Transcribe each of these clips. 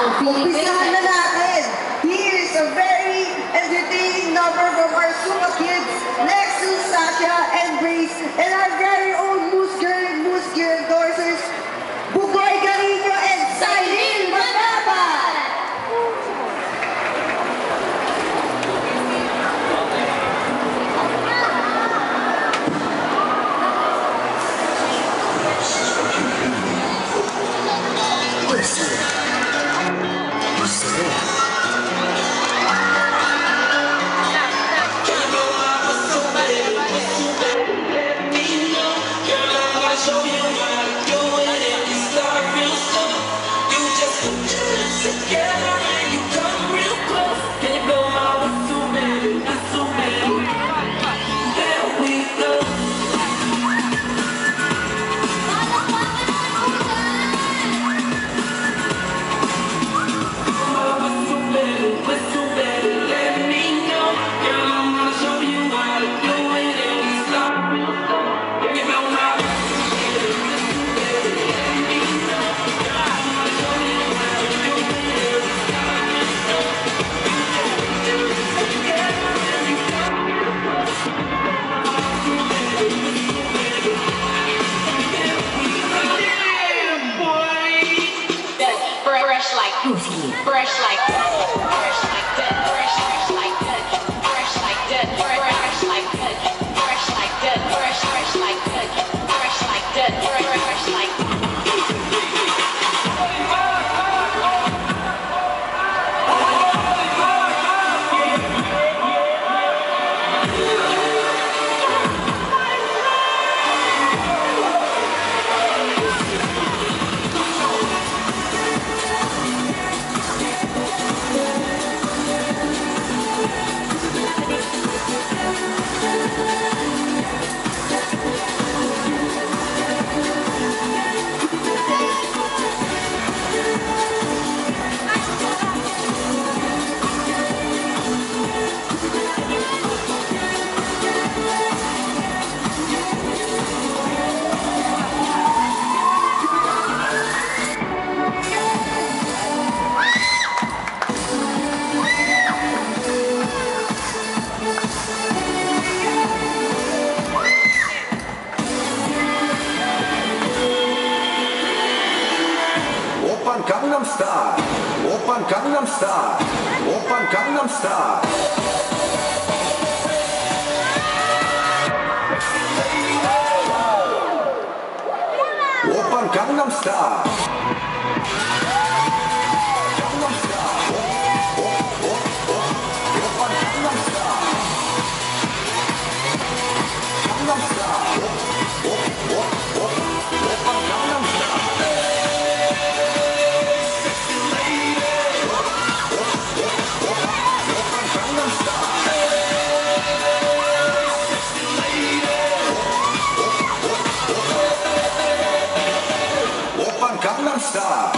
Umpisahan na natin. Here's a very entertaining number from our Suka kids, Lexus, Sasha, and Grace, and our very own Moose Gear endorsers, Bugoy Garino and Cyril Magapan. Fresh like that, fresh like that, fresh like that, fresh like that, fresh like that, fresh like that, fresh like that, fresh like that, fresh like that. Gangnam Style, Oppan Gangnam Style, Oppan Gangnam Style. Oppan Gangnam Style. Gangnam Style.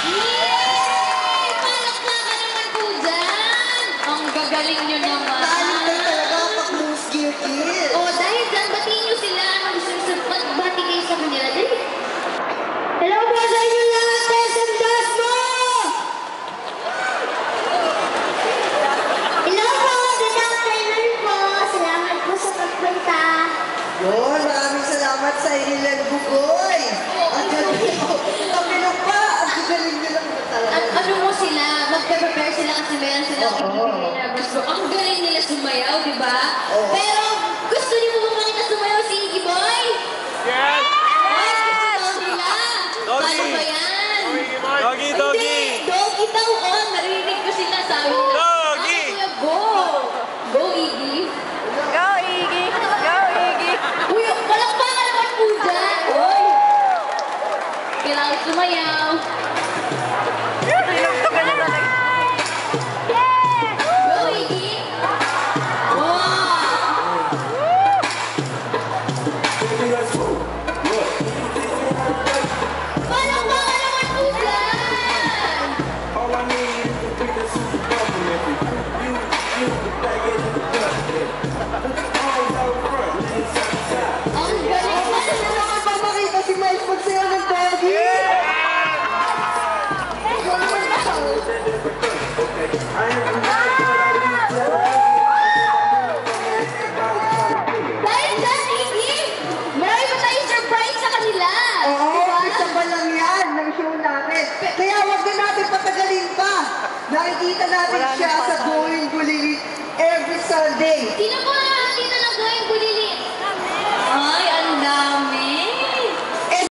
Yay! Palakpakan naman po dyan! Ang gagaling nyo naman. Tayo talaga pag Moose Gear kids. O, dahil dyan, batiin nyo sila. Ano gusto nyo bati kayo sa kanila? Dali. Hello po sa inyo lahat, SM Dasmo! Hello po, good afternoon po. Salamat po sa pagpunta. Yun, maraming salamat sa Irilan Bugoy. Ang galing. Kamilok pa. Ang galing nila talaga. Ano mo sila? Magpe-prepare sila kasi meron silang ibigay na gusto. Ang galing nila sumayaw, di ba? Pero gusto niyo mo ba makita sumayaw si Iggy Boy? Yes! Ay, gusto daw nila. Paano ba yan? Doggy, doggy! Hindi, doggy daw. Oh, narinig ko sila sabi nila. Doggy! Kuya, go! Go, Iggy. Go, Iggy! Go, Iggy! Uy, palakpakan naman po dyan. Uy! Kailangan sumayaw. Go, Iggy! Gusto naman ba makita si Miles magsayaw ng doggy? Kaya wag na natin patagalin pa. Nakikita natin Wala siya nang sa pasal. Going Bulili